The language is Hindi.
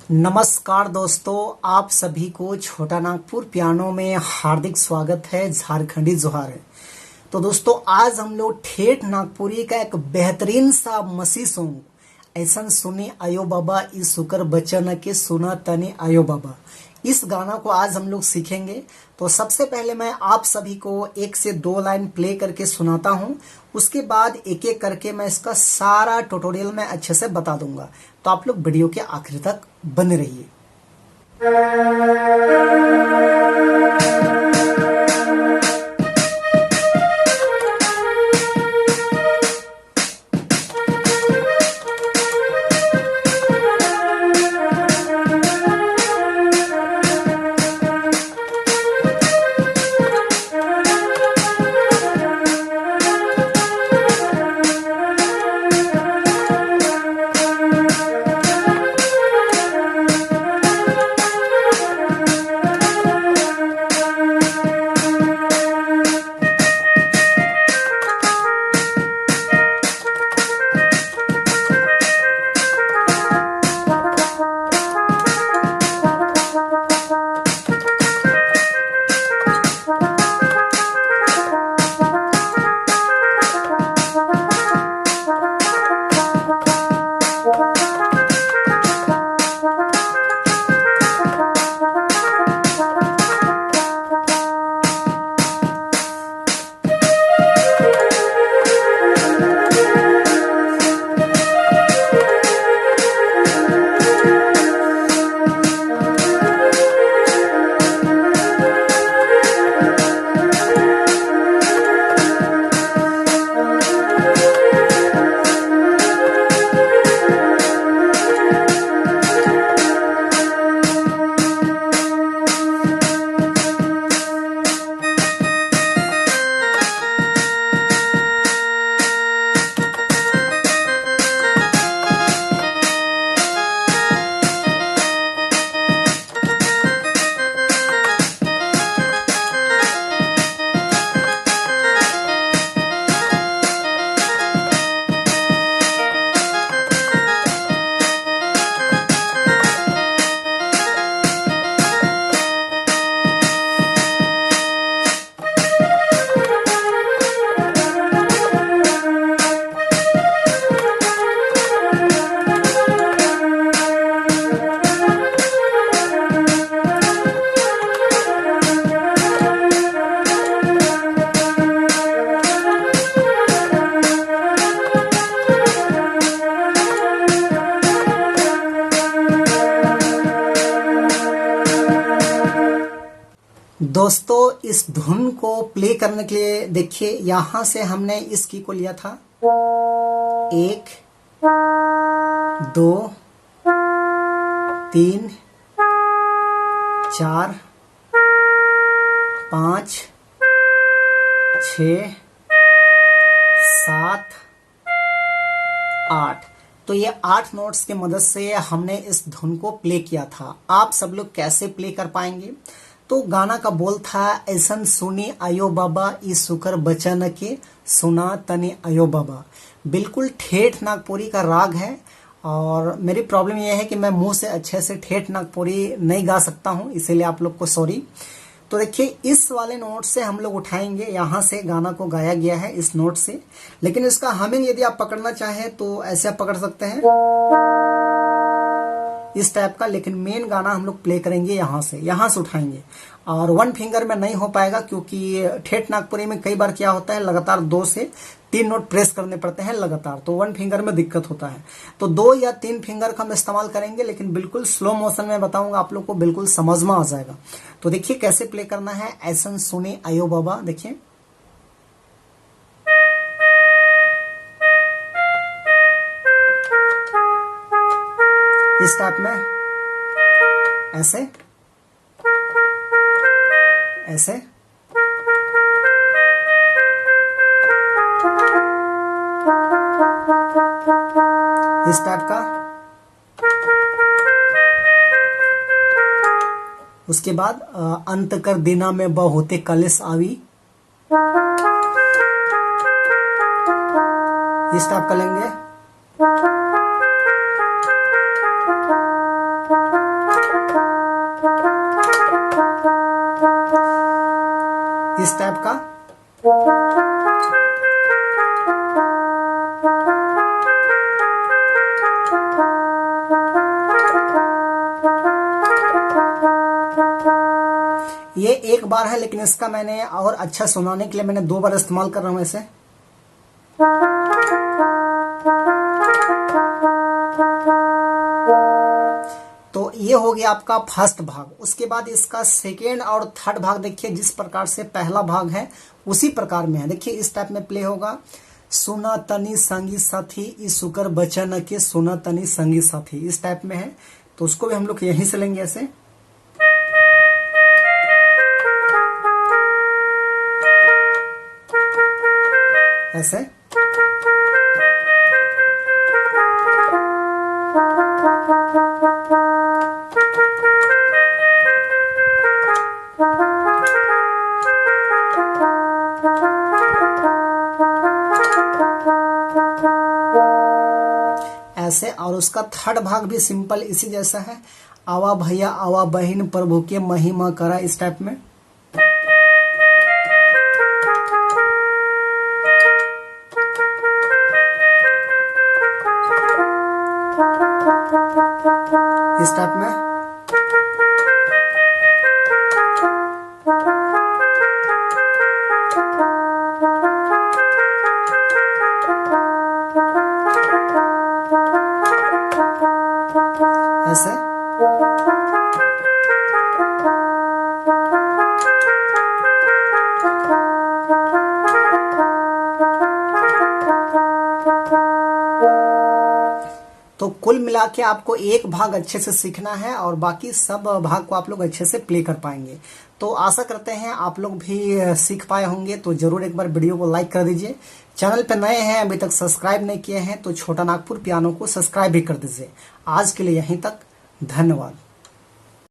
नमस्कार दोस्तों, आप सभी को छोटा नागपुर पियानो में हार्दिक स्वागत है। झारखंडी जोहार है। तो दोस्तों, आज हम लोग ठेठ नागपुरी का एक बेहतरीन सा मसी सॉन्ग ऐसन सुनी आयो बाबा इस सुकर बचन के सुना तनी आयो बाबा, इस गाना को आज हम लोग सीखेंगे। तो सबसे पहले मैं आप सभी को एक से दो लाइन प्ले करके सुनाता हूं, उसके बाद एक एक करके मैं इसका सारा ट्यूटोरियल में अच्छे से बता दूंगा। तो आप लोग वीडियो के आखिर तक बने रहिए। दोस्तों, इस धुन को प्ले करने के लिए देखिए, यहां से हमने इस की को लिया था 1 2 3 4 5 6 7 8। तो ये 8 नोट्स के मदद से हमने इस धुन को प्ले किया था। आप सब लोग कैसे प्ले कर पाएंगे? तो गाना का बोल था, ऐसन सुनी आयो बाबा इस सुकर बचन के सुना तनी आयो बाबा। बिल्कुल ठेठ नागपुरी का राग है, और मेरी प्रॉब्लम यह है कि मैं मुंह से अच्छे से ठेठ नागपुरी नहीं गा सकता हूं, इसीलिए आप लोग को सॉरी। तो देखिए, इस वाले नोट से हम लोग उठाएंगे, यहां से गाना को गाया गया है इस नोट से। लेकिन इसका हमिंग यदि आप पकड़ना चाहें तो ऐसे आप पकड़ सकते हैं, इस टाइप का। लेकिन मेन गाना हम लोग प्ले करेंगे यहां से उठाएंगे। और 1 फिंगर में नहीं हो पाएगा, क्योंकि ठेठ नागपुरी में कई बार क्या होता है, लगातार 2 से 3 नोट प्रेस करने पड़ते हैं लगातार, तो 1 फिंगर में दिक्कत होता है। तो 2 या 3 फिंगर का हम इस्तेमाल करेंगे, लेकिन बिल्कुल स्लो मोशन में बताऊंगा, आप लोग को बिल्कुल समझ में आ जाएगा। तो देखिए कैसे प्ले करना है। ऐसन सुनी आयो बाबा, देखिए इस टाइप में, ऐसे ऐसे, इस टाइप का। उसके बाद अंत कर देना में ब होते कलेस आवी, इस टाइप का लेंगे। इस टाइप का। ये एक बार है, लेकिन इसका मैंने और अच्छा सुनाने के लिए मैंने 2 बार इस्तेमाल कर रहा हूं इसे। तो ये हो गया आपका फर्स्ट भाग। उसके बाद इसका सेकेंड और थर्ड भाग देखिए, जिस प्रकार से पहला भाग है उसी प्रकार में है। देखिए इस टाइप में प्ले होगा। सुना तनी संगी साथी इस सुकर बचन के, सुना तनी संगी साथी, इस टाइप में है। तो उसको भी हम लोग यहीं से लेंगे ऐसे। ऐसे ऐसे। और उसका थर्ड भाग भी सिंपल इसी जैसा है। आवा भैया आवा बहन प्रभु के महिमा करा, इस टाइप में। इस टाइप में। ऐसे तो कुल मिला के आपको एक भाग अच्छे से सीखना है और बाकी सब भाग को आप लोग अच्छे से प्ले कर पाएंगे। तो आशा करते हैं आप लोग भी सीख पाए होंगे। तो जरूर एक बार वीडियो को लाइक कर दीजिए। चैनल पे नए हैं, अभी तक सब्सक्राइब नहीं किए हैं, तो छोटा नागपुर पियानो को सब्सक्राइब भी कर दीजिए। आज के लिए यहीं तक, धन्यवाद।